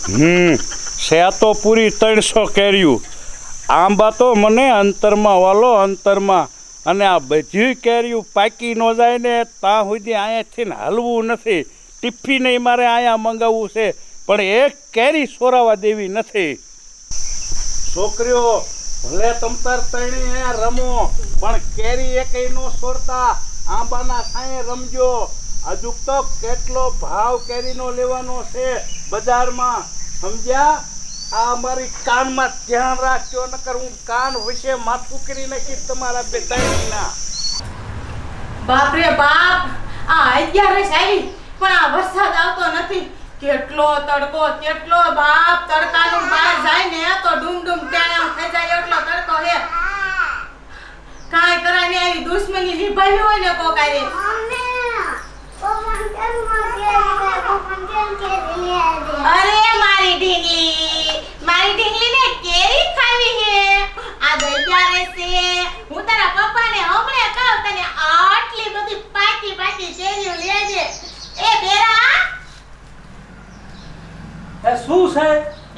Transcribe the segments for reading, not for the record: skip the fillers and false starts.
છે તો પૂરી 300 કેરીયું. આંબા તો મને અંતરમાં વાલો અંતરમાં. અને આ બધી કેરીયું પાકી ન જાય ને ત્યાં સુધી અહીંયાથી હલવું નથી. ટિફિન મારે અહીંયા મંગાવવું છે, પણ એક કેરી સોરાવા દેવી નથી. છોકરીઓ ભલે તમતાર તણી અહીંયા રમો, પણ કેરી એકેય નો સોરતા. આંબાના સાંયે રમજો. હજુ તો કેટલો ભાવ કેરીનો લેવાનો છે બજારમાં, સમજ્યા? આ મારી કાનમાં ધ્યાન રાખજો, નકર હું કાન વિશે માથું કરી નાખીશ તમારા બે તણીના. બાપ રે બાપ, આ 11 આવી પણ આ વરસાદ આવતો નથી. કેટલો તડકો, કેટલો બાપ. તડકાનું બહાર જાય ને તો ડૂમ ડૂમ ટેણા થઈ જાય એટલો તડકો હે. કાઈ કરાય ને એની દુશ્મની નિભાવી હોય ને કોક આરે. અરે મારી ઢીંગલી ને કેરી ખાવી હે. આ 11 છે. હું તારા પપ્પાને હમણે કહું તને આટલી બધી પાકી કેરીઓ લેજે. એ બેરા, એ શું છે?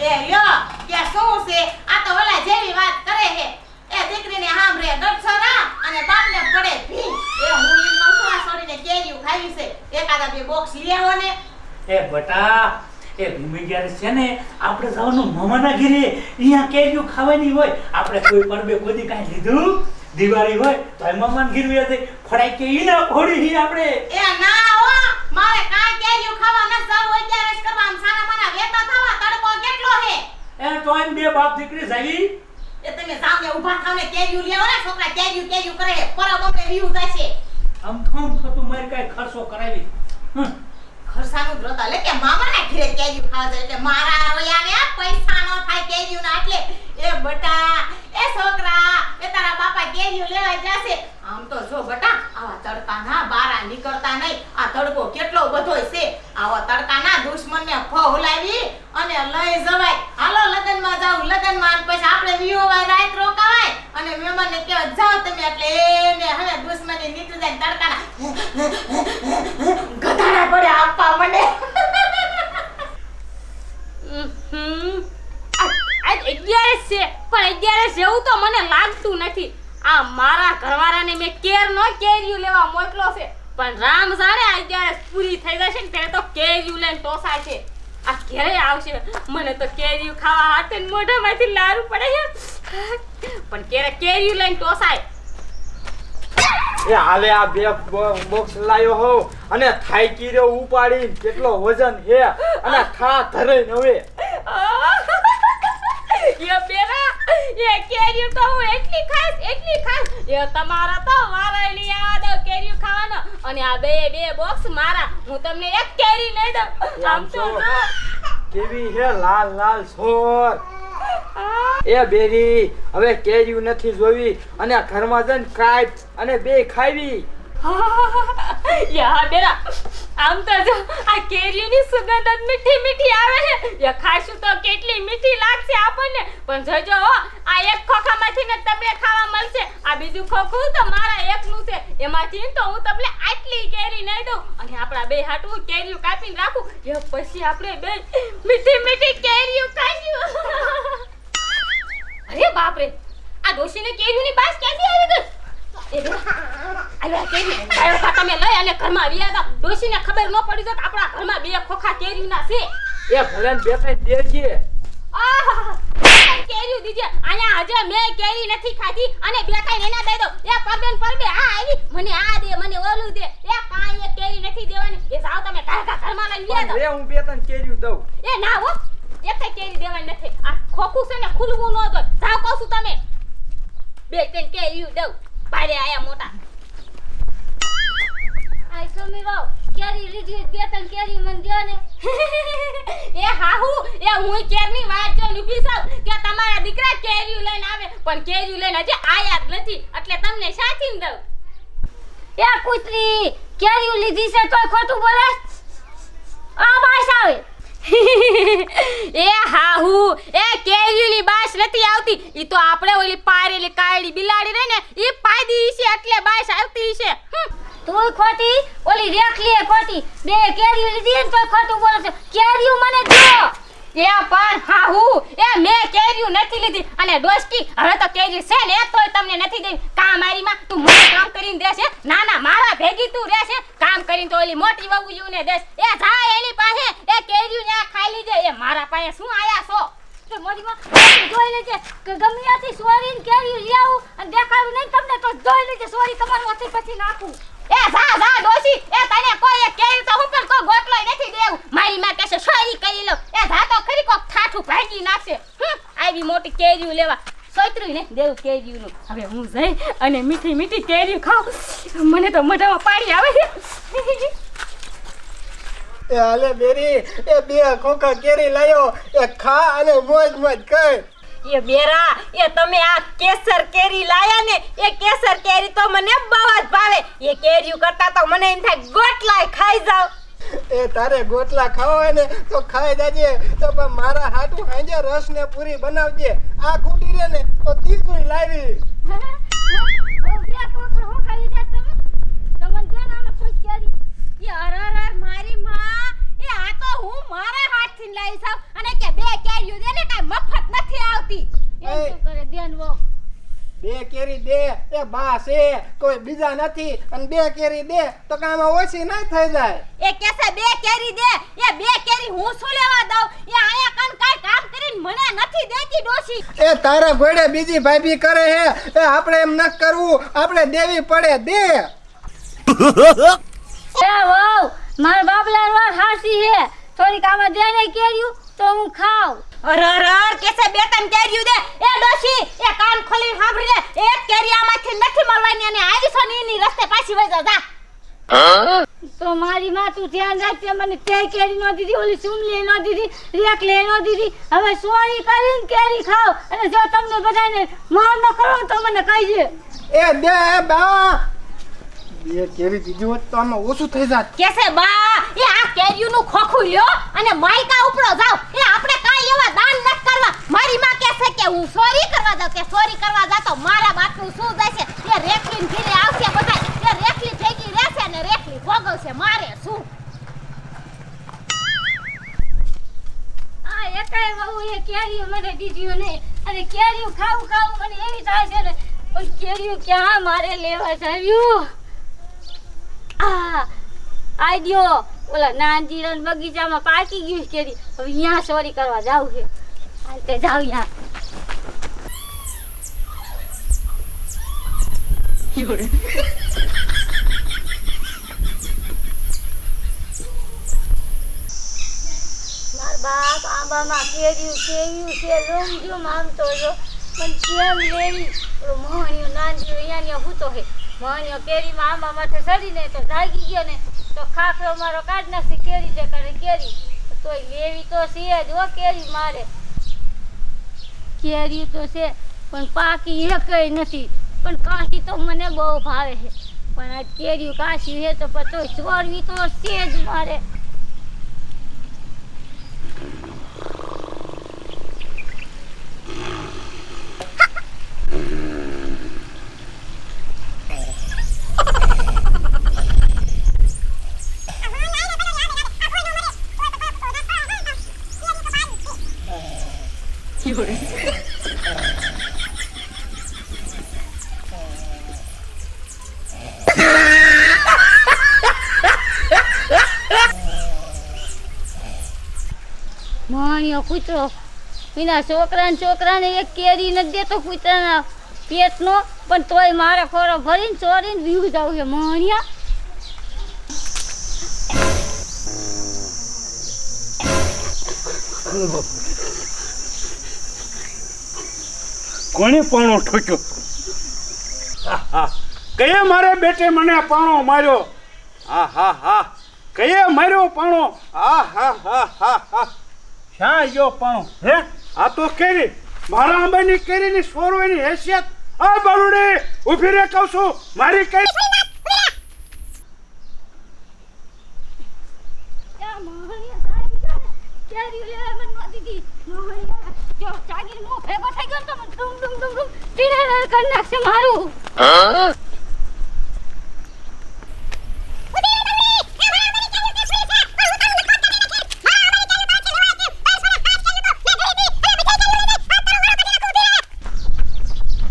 એ લ્યો કે શું છે? આ તો ઓલા જેવી વાત કરે હે. એ દીકરીને હાંભળે ગડછરા અને બાપને પડે ભી. એ હું ઈ કહું આ છોડીને કેરીઓ ખાવી છે, એકાદા બે બોક્સ લઈ આવો ને. એ બટા, એ ભીમગ્યારે છે ને આપણે જવાનું મામાના ઘરે. અહીંયા કેરીઓ ખાવાની હોય. આપણે કોઈ પરબે કોઈ કાંઈ લીધું દિવાળી હોય તો એ મામાના ઘરે જઈ ફળાઈ કે ઈ ના ફોડી હી આપણે. એ ના હો, મારે કાંઈ કેરીઓ ખાવા ન જાવ. 11 જ કરવા આમ સાના માના વેતા થવા. તડકો કેટલો હે. એ તો એમ બે બાપ દીકરી જાવી. એ તમે સામે ઊભા થાવ ને કેરીઓ લેવો ને. છોકરા કેરીઓ કરે પરબ અમને વ્યૂ જાશે. આમ થોમ થતું મારી કાંઈ ખર્ચો કરાવી. ખરસાનું વ્રત આલે કે મામાના ઘરે કેરીઓ ખાવા જાય એટલે મારા રોયાને પૈસા નો થાય કેરીઓના. એટલે એ બટા, એ છોકરા, એ તારા બાપા કેરીઓ લેવા જશે. આમ તો જો બટા, આવા તડકાના બારા નીકળતા નહીં. આ તડકો કેટલો બધોય છે. આવા તડકાના દુશ્મનને ફોહલાવી અને લઈ જવાય. હાલો લગનમાં જાવ, લગનમાં પછી આપણે વિયોવા રાત રોકાવાય અને મહેમાનને કહેવા જાવ તમે. એટલે એને હવે દુશ્મની નીકળી જાય. તડકાના ગધાડા પડે આપવા મને. આજ 11 છે પણ 11 જેવું તો મને લાગતું નથી. આ મારા ઘરવાળાને મેં કેરીયું લેવા મોકલો છે, પણ રામ જાણે આ 11 પૂરી થઈ જશે ને ત્યારે તો કેરીયું લઈને ટોસાય છે. આ ઘરે આવશે મને તો કેરીયું ખાવા હાથે મોઢામાંથી લારું પડે છે, પણ કેરીયું લઈને ટોસાય. એ હાલે આ બે બોક્સ લાયો હો અને થાકી રહ્યો ઉપાડી. કેટલો વજન હે અને ખા ધરે હવે. એ બેરા, એ કેરીયું તો હું એટલી ખાસ. એ તમારા તો વારાય લઈ આવા દો કેરીયું ખાવાનો. અને આ બે બોક્સ મારા. હું તમને એક કેરી લઈ દઉં. આમ તો કેવી હે લાલ લાલ છોર. એ બેરી, હવે કેરીયું નથી જોવી અને ઘરમાં જઈને કાટ અને બે ખાવી. યા બેરા, આમ તો જો આ કેરીની સુગંધ મીઠી આવે છે. યા ખાશું તો કેટલી મીઠી લાગશે આપણને. પણ જોજો આ એક ખોખામાંથી ને તમને ખાવા મળશે. આ બીજું ખોખું તો મારા એકનું છે. એમાંથી તો હું તમને આટલી કેરી નહીં દઉં અને આપણા બે હાટું કેરીઓ કાપીને રાખું. એ પછી આપણે બે મીઠી કેરીઓ ખાઈશું. અરે બાપ રે, આ ડોશીને કેરીની બાસ ક્યાંથી આવી ગઈ? એ બેટા, કેરી તમે લઈ અને ઘરમાં વ્યા હતા. ડોશીને ખબર ન પડી તો આપણા ઘરમાં બે ખોખા કેરીના છે. એ ભલે બે ત્રણ દેજે. આહા, કેરી દીજે. આયા હજે મેં કેરી નથી ખાધી અને બે કાઈ એના દઈ દો. એ પરબે આ આવી મને આ દે, મને ઓલું દે. એ કાઈ એક કેરી નથી દેવાની. એ જાવ તમે ઘરમાં લઈ વ્યા દો. લે હું બે ત્રણ કેરીયું દઉં. એ ના હો, એક કેરી દેવાની નથી. આ ખોખું છે ને ખુલવું ન જોઈએ. જાવ કહું છું તમે. બે ત્રણ કેરી દઉં. પાડે આયા મોટા. આઈ સમી વાવ કેરી લીધી બે ત્રણ કેરી મન દ્યો ને. એ હાહુ, એ હું કેરની વાત જો ઊભી છું કે તમારા દીકરા કેરીયું લઈને આવે, પણ કેરીયું લઈને હજી આયા જ નથી. એટલે તમને સાચીને દઉં. એ કૂતરી, કેરી લીધી છે તોય ખોટું બોલે. આ બાસ આવે. એ હાહુ, એ કેરીયુની બાસ નથી આવતી. ઈ તો આપણે ઓલી પારેલી કાળી બિલાડી રહી ને ઈ પાડી છે એટલે બાસ આવતી છે. તું ખોટી, ઓલી રેખલી ખોટી. બે કેરી લીધી ને તોય ખોટું બોલે છે. કેરી મને દો. એ પણ હાહુ એ મેં કેર્યું નથી લીધી અને ડોસ્કી હવે તો કેરી છે ને તોય તમને નથી દેવી કામ મારીમાં તું મને કામ કરીને દેશે ના ના મારા ભેગી તું રહેશે કામ કરીને તો ઓલી મોટી વહુને દેશ એ જા એની પાસે એ કેરીયું ને ખાઈ લીજે એ મારા પાસે શું આયા છો તો મોરી માં જોઈ લેજે કે ગમે ત્યાંથી સોરીને કેરી લઈ આવું અને દેખાડું નહીં તમને તો જોઈ લેજે સોરી તમારું હાથે પછી નાખું એ જા ડોસી એ તને કોઈ એક કેરી તો હું પણ કોઈ ગોટલો નથી દેવું મારી માં કહેશે સોરી કરી લો એ જા તો ખરી કોક ઠાઠું ભાગી નાખશે આવી મોટી કેરીયું લેવા સોયત્રું ને દેવું કેરીયું નું હવે હું જઈ અને મીઠી મીઠી કેરીયું ખાઉં મને તો મોઢામાં પાણી આવે છે એ હાલે બેરી એ બે ખોખા કેરી લાયો એ ખા અને મોજ મોજ કર એ બેરા એ તમે આ કેસર કેરી લાયા ને એ કેસર કેરી તો મને બહુ જ ભાવે એ કેરીયું કરતા તો મને એમ થાય ગોટલાય ખાઈ જાવ એ તારે ગોટલા ખાવા હોય ને તો ખાઈ જાજે તો પણ મારા હાટુ હાંજે રસ ને પૂરી બનાવજે આ ખૂટી રે ને તો ત્રીજું લાવી ઓ બે કોકર હો ખાલી જા તમે તમને જો નામે કોઈ કેરી એ અરર મારી માં એ આ તો હું મારા હાથથી લાવી સાવ અને કે બે કેરીયું દે ને કાઈ મફત નથી આવતી એમ શું કરે ધ્યાન વો બે કેરી દે એ બા છે કોઈ બીજા નથી અને બે કેરી દે તો કામાં ઓછી ના થઈ જાય એ કેસે બે કેરી દે એ બે કેરી હું શું લેવા દઉં એ આયા કન કાઈ કામ કરીને મને નથી દેતી ડોશી એ તારા ઘોડે બીજી ભાભી કરે હે એ આપણે એમ ન કરવું આપણે દેવી પડે દે એ વાવ માર બાબલા વાર હાસી હે થોડી કામ દે ને કેર્યું તો હું ખાવ અરર કેસે બે ત્રણ કેરીયું દે એ ડોશી એ કાન ખોલી સાંભળી લે એક કેરી આમાંથી નથી મળવાની અને આવી છો ની ની રસ્તે પાછી વઈ જા તો મારી માં તું ધ્યાન રાખજે મને તે કેરી નો દીધી ઓલી સુમલી નો દીધી રેક લે નો દીધી હવે સોરી કરીને કેરી ખાવ અને જો તમને બધાને માર ન કરો તો મને કહીજે એ દે બા બે કેરી દીધી હોત તો આમાં ઓછું થઈ જાત કેસે બા એ આ કેરીયું નું ખોખું લ્યો અને માઈકા ઉપરો જાવ એ આપણે કાઈ એવા દાન ન કરવા મારી માં કહેશે કે હું સોરી કરવા જાવ કે સોરી કરવા જા તો મારા બાપનું શું જશે એ રેખલી ઘીરે આવશે બધા એ રેખલી ભેગી રહેશે ને રેખલી ભોગવશે મારે શું આ એકાય વહુ એ કેરીઓ મને દીધીઓ નહીં અને કેરીઓ ખાવું મને એવી થાય છે ને પણ કેરીઓ ક્યાં મારે લેવા જાવ્યું આઈડિયો ઓલા નાનજીરન બગીચામાં પાકી ગયું છે કેરી હવે અહીંયા ચોરી કરવા જાવ છે હાલતે જાવ યા માર બાપ આંબામાં કેરીયું કેવ્યું છે લૂમજુમ આમ તો જો પણ કેમ લેવી મોહણીઓ નાનજીઓ અહીંયા હૂતો હે મોહણીઓ કેરીમાં આંબા માથે ચડીને તો જાગી ગયો ને તો ખાખરો મારો કાઢ નાખી કેરી તે કરે કેરી તોય લેવી તો છે જ ઓ કેરી મારે કેરી તો છે પણ પાકી એકય નથી પણ કાચી તો મને બહુ ભાવે છે પણ આ કેરી કાચી છે તો પતો છોડવી તો છે જ મારે માણ્યો કૂતરો એના છોકરાને એક કેરી નથી દેતો કૂતરાના પેટનો પણ તોય મારે ખોરો ભરીને ચોરીને વ્યૂ જાવ છે માણ્યા કોણે પાણો ઠોક્યો કયે મારે બેટે મને પાણો માર્યો હા હા હા કયે માર્યો પાણો હા હા હા હા હા શા ગયો પાણો હે આ તો કેરી મારા આંબાની કેરીની સોરવાની હેસિયત આ બાલુડી ઊભી રે કહું છું મારી કેરી મારું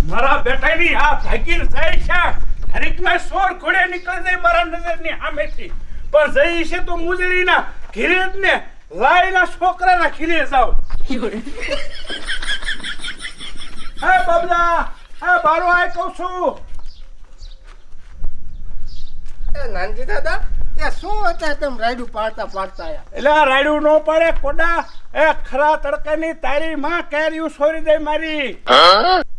મારા બેટાની આ ભાગીર જાય છે હરીકના સોર ઘોડે નીકળી જાય મારા નજરની સામેથી પણ જઈ છે તો મુજળીના ઘીરે જ ને લાઈના છોકરાના ઘીરે જાવ હે બાબલા હે બારો આય કહું છું એ નાનજી દાદા એ શું હતા તમે રાયડું પાડતા આયા એટલે આ રાયડું નો પડે કોડા એ ખરા તડકાની તારી માં કેર્યું છોરી દે મારી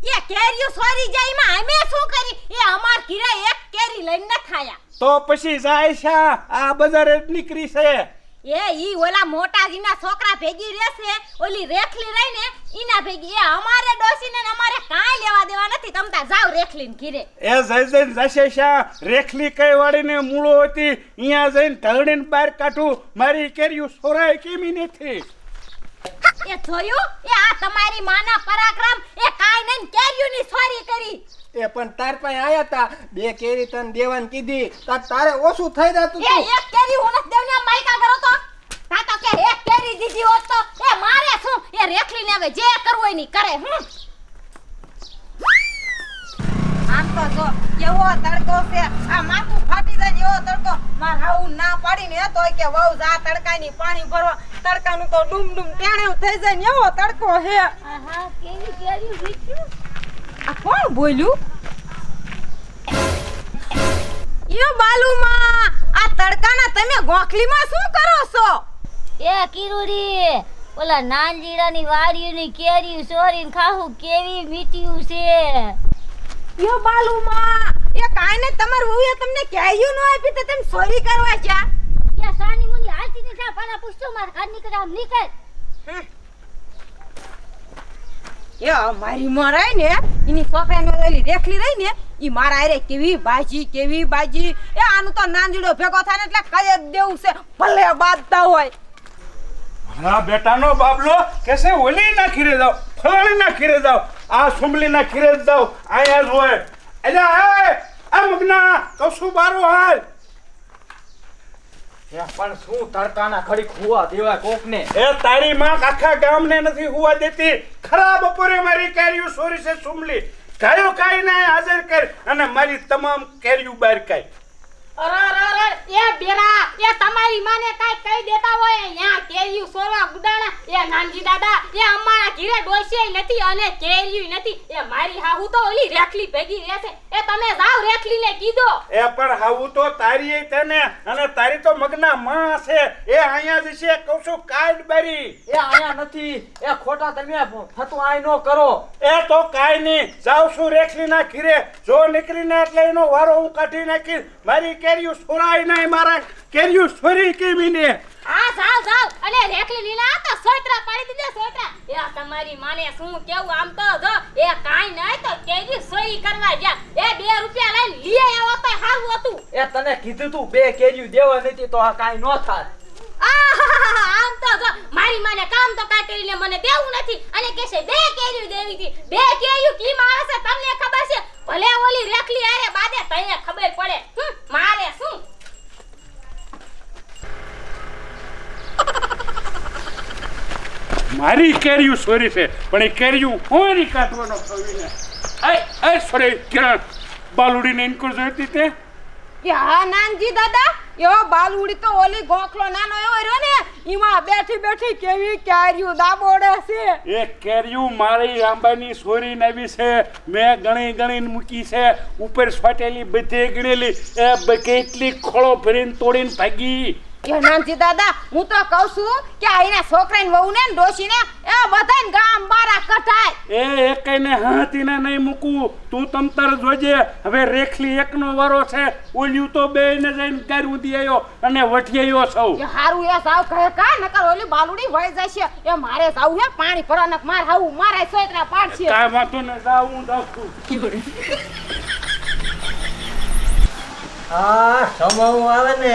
એ કેરીઓ સોરી જાય માં અમે શું કરી એ અમાર ઘીરે એક કેરી લઈને ન ખાયા તો પછી જાય છે આ બજારે જ નીકળી છે એ ઈ ઓલા મોટાજીના છોકરા ભેગી રહેશે ઓલી રેખલી રહીને ઈના ભેગી એ અમારે ડોસીને ને અમારે કાંઈ લેવા દેવા નથી તમતા જાવ રેખલીન ઘીરે એ જઈને જશે શા રેખલી કઈ વાળીને મૂળો હતી અહીંયા જઈને ઢળીને બહાર કાઢું મારી કેર્યું સોરાય કેમી નથી એ જોયું એ આ તમારી માના પરાક્રમ એ કાંઈ નહીં કેરીઓની સોરી કરી એ પણ તાર પાસે આયા તા બે કેરી તને દેવાની કીધી તારે ઓછું થઈ જતું એ એક કેરી હું નથી દેવને માયકા કરો તો તા તો કે એક કેરી દીધી હોત તો એ મારે શું એ રેખલીને હવે જે કરવું હોય ની કરે આમ તો જો કેવો તડકો છે આ માથું ફાટી જાય એવો તડકો માર હાઉ ના પાડીને તોય કે વહુ જા તડકાની પાણી ભરવા તડકાનું તો ડૂમ ડૂમ ટેણે થઈ જાય ને એવો તડકો હે આહા કેવી કેરી વીટ્યું આ કોણ બોલ્યું યો બાલુમાં આ તડકાના તમે ગોખલીમાં શું કરો છો એ કિરુડી ઓલા નાનજીરાની વાડીની કેરી સોરીને ખાવું કેવી મીઠ્યું છે યો બાલુમાં એ કાઈ ને તમાર વહુએ તમને કહેયું ન આપી તો તમે સોરી કરવા જા યા સાની મુની હાલતી ને જા પાલા પૂછતો માર ઘર નીકળ આમ નીકળ એ મારી મરાય ને એની છોકરાને ઓલી રેખલી રહી ને ઈ મારા આરે કેવી બાજી એ આનું તો નાંદીડો ભેગો થાય ને એટલે કઈ જ દેવું છે ભલે બાદતા હોય મારા બેટાનો બાબલો કેસે ઓલી ના ખીરે જાવ ફલાણી ના ખીરે જાવ આ સુમલી ના ખીરે જાવ આયા જ હોય એટલે આ મગના કશું બારો હાલ એ પણ શું તડકાના ઘડી ખુવા દેવા કોકને એ તારી માં આખા ગામને નથી હુવા દેતી ખરાબ બપોરે મારી કેરીઓ સોરી છે સુમલી ગાયો કાઈ ના હાજર કર અને મારી તમામ કેરીઓ બહાર કાઈ અરે એ બેરા એ તમારી માને કાઈ કહી દેતા હોય યા કેરીયું સોરવા ગુડાણા એ નાનજી દાદા એ અમારા ઘીરે ડોસીએ નથી અને કેરીયું નથી એ મારી હાહુ તો ઓલી રેખલી ભેગી રહેશે એ તમે જાવ રેખલીને કીધો એ પણ હાવું તો તારી તને અને તારી તો મગના માં છે એ અહીંયા જ છે કહું છું કાઢ બારી એ આયા નથી એ ખોટા તમે ફતું આય નો કરો એ તો કાઈ નહીં જાવ છું રેખલી ના ઘીરે જો નીકળીને એટલે એનો વારો હું કાઢી નાખીશ મારી કેરીઓ સોરાય નહીં મારા કેરીઓ સોરી કેમી ને હા જાવ અને રેખલી લીલા તો સોયત્રા પાડી દીધે સોયત્રા એ તમારી માને શું કેવું આમ તો જો એ કાઈ નહીં તો કેરી સોઈ કરવા ગયા એ 2 રૂપિયા લઈને લઈ આવો તો હારું હતું એ તને કીધું તું બે કેરીયું દેવા નથી તો આ કાઈ નો થાય આમ તો જો મારી માને કામ તો કાઈ કરીને મને દેવું નથી અને કે છે 2 કેરીયું દેવી હતી 2 કેરીયું કી માં આવે છે તમને ખબર છે ભલે ઓલી રેખલી આરે બાદે તને ખબર પડે મારે શું મારી કેરીઓ સોરી છે પણ એ કેરીઓ હોરી કાઢવાનો કવિને એ સોરી કિરણ બાલુડીને ઇનકો જોઈતી તે કે હા નાનજી દાદા એવો બાલુડી તો ઓલી ગોખલો નાનો એવો રહ્યો ને ઈમાં બેઠી કેવી કેરીઓ દાબોડે છે એ કેરીઓ મારી આંબાની સોરી નાવી છે મેં ગણીને મૂકી છે ઉપર સ્વાટેલી બધે ગણેલી એ કેટલી ખોળો ભરીને તોડીને ભાગી એ નાનજી દાદા હું તો કહું છું કે આઈના છોકરાને વહુને ને ડોશીને એ બધાને ગામ બારા કઢાય એ એકને હાથીને નહીં મૂકું તું તમતર જોજે હવે રેખલી એકનો વારો છે ઓલ્યું તો બેયને જઈને ગારું દી આવ્યો અને વઠિયાયો સૌ એ હારું એ સાવ કહે કા નકર ઓલી બાલુડી વઈ જશે એ મારે જાવ હે પાણી ભરાનક માર હાવું મારે સોયત્રા પાડશે કાઈ વાતો ન જાવ હું જાઉં છું આ સમાવું આવે ને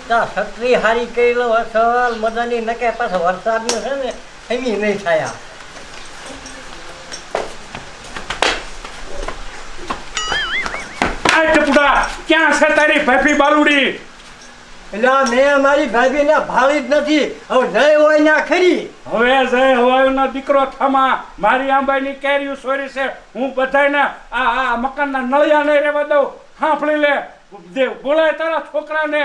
તા છત્રી હારી કરી લો અસલ મજાની નકે પાછો વરસાદનું છે ને એમી નહીં થયા આ ટપુડા ક્યાં છે તારી ભાભી બાલુડી એટલે આ મેં મારી ભાભીને ભાળી જ નથી. હવે જય હોય ને ખરી. હવે જય હવાયુનો દીકરો થમા મારી આંબાની કેરીઓ સોરી છે. હું બધાને આ મકાનના નળિયા નહીં રહેવા દઉં. સાંભળી લે, બોલાય તારા છોકરાને.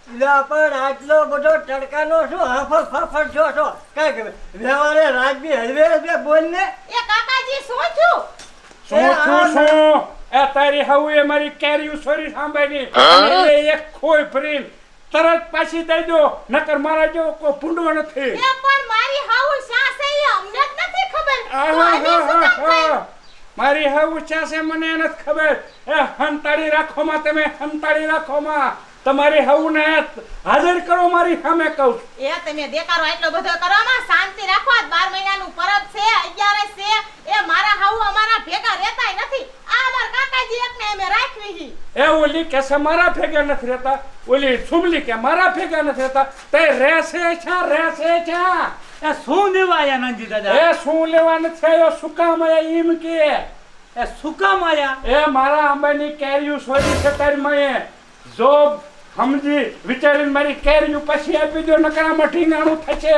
એટલે પણ આટલો બધો તડકાનો શું હાફર ફાફર છો કઈક વ્યવહારે રાજબી હળવે બોલ ને. એ કાકાજી શું થયું? શું એ તારી હવે મારી કેરીઓ સોરી સાંભળીની એટલે એક ખોઈ ભરીને તરત પાછી દઈ દો, નકર મારા જેવો કોઈ ભૂંડો નથી. એ પણ મારી હાઉ શા છે એ અમને જ નથી ખબર. તો આને શું કામ થાય? મારી હાઉ છે મને નથી ખબર. એ હંતાડી રાખોમાં, તમે હંતાડી રાખોમાં. તમારી હાઉને હાજર કરો મારી સામે કહું છું. એ તમે દેકારો એટલો બધો કરો માં, શાંતિ રાખો. આ 12 મહિનાનું પરબ છે, 11 છે. એ મારા હાઉ અમારા ભેગા રહેતાય નથી. આ અમાર કાકાજી એકને અમે રાખવી હી. એ ઓલી કે છે મારા ભેગા નથી રહેતા, ઓલી સુમલી કે મારા ભેગા નથી રહેતા. તે રહેશે છે. એ શું લેવા આયા નાનજી દાદા? એ શું લેવા નથી આવ્યો, શું કામ આયા એમ કે. એ શું કામ આયા? એ મારા આંબાની કેરીઓ સોરી છે તારી માએ. જો સમજી વિચારીને મારી કેરીઓ પછી આપી દો, નકર આમાં ઢીંગાણું થશે.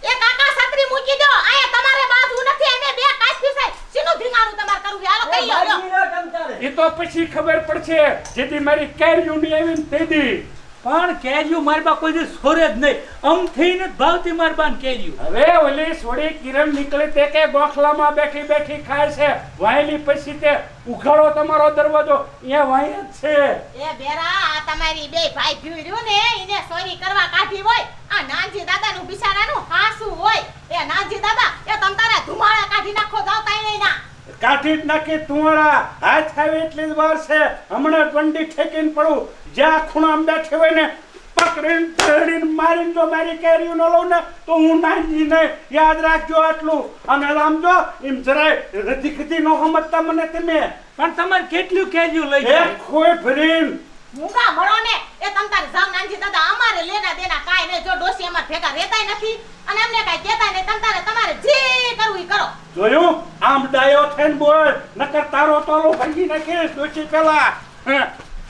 એ કાકા છત્રી મૂકી દો. આયા તમારે બાજુ નથી. અમે બે કાચી છે. શીનું ધીંગાણું તમારે કરવું છે? હાલો કહી લો. ભાભીનો તમતારે. એ તો પછી ખબર પડશે જેથી મારી કેરીઓ ની આવીને તેદી. પણ કેરીઓ મારબા કોઈ દી સોરે જ નહીં. આમ થઈને જ ભાવતી મારબાન કેરીઓ. હવે ઓલી સોડી કિરણ નીકળી તે કે ગોખલામાં બેઠી ખાય છે. વાયલી પછી તે ઉઘાડો તમારો દરવાજો, અહીંયા વાય જ છે. એ બેરા, આ તમારી બે ભાઈ ભીડ્યું ને એને સોરી કરવા કાઢી હોય. આ નાનજી દાદાનું બિચારાનું હાસુ હોય. એ નાનજી દાદા, એ તમ તારા ધુમાડા કાઢી નાખો, જાવતાય નહીં ના. કાઠી જ નાખી તુંવાળા હાથ આવે એટલી જ વાર છે. હમણાં બંડી ઠેકીને પડું. જ્યાં ખૂણામાં બેઠી હોય ને પકડીને ધડીને મારીને જો મારી કેરીઓ ન લઉં ને તો હું નાનજી નહીં. યાદ રાખજો આટલું. અને આમ જો એમ જરાય રધી ખધી ન સમજતા મને તમે. પણ તમારે કેટલું કેરીઓ લઈ એ જાય? ખોઈ ભરીને મૂંગા મળો ને એ તમ તારે જાવ નાનજી દાદા. અમારે લેના દેના કાઈ નહીં. જો ડોસી અમાર ભેગા રહેતાય નથી અને અમને કાઈ કહેતા નહીં. તમ તારે તમારે જે કરવું ઈ કરો. જોયું? આમ ડાયો થઈને બોલ, નકર તારો તોલો ભાંગી નાખીશ ડોશી પેલા.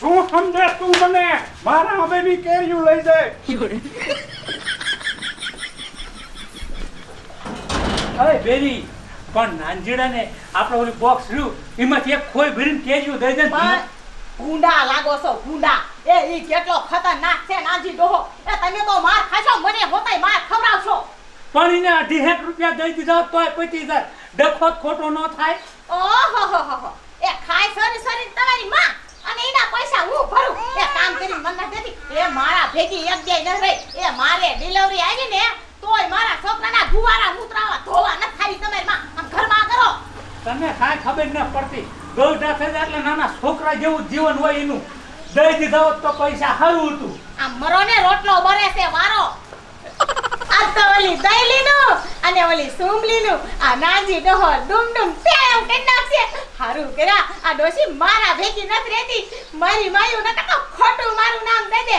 શું સમજે તું મને? મારા હવેની કેરીઓ લઈ જાય. અરે બેરી, પણ નાનજીડાને આપણે ઓલી બોક્સ રહ્યું એમાંથી એક ખોઈ ભરીને કેરીઓ દઈ દે ને. પણ ગુંડા લાગો છો, ગુંડા. એ ઈ કેટલો ખતરનાક છે નાનજી ડોહો. એ તમે તો માર ખાશો, મને હોતાય માર ખવડાવશો. પણ એને 2.5 રૂપિયા દઈ દીધા હોત તોય 25,000 ડખો ખોટો ન થાય. ઓહો, એ ખાય સરી તમારી માં અને એના પૈસા હું ભરું. એ કામ કરીને મન ના દેતી. એ મારા ભેગી એક જાય ન રહી. એ મારે ડિલિવરી આવી ને તોય મારા છોકરાના ગુવારા મૂત્રાવા ધોવા ન ખાવી તમારી માં. આમ ઘરમાં કરો. તને કાંઈ ખબર ન પડતી. ગૌઢા થઈ જાય એટલે નાના છોકરા જેવું જીવન હોય એનું. દઈ દીધા હોત તો પૈસા સારું હતું. આ મરો ને રોટલો બરે છે વારો. આ તો ઓલી દઈલીનું અને ઓલી સુમલીનું આ નાનજી ડોહો ડુમ તેમ કે નાખશે. હારું કર્યા આ ડોશી મારા ભેગી નથી રહેતી. મારી માયું નકર તો ખોટું મારું નામ દઈ દે.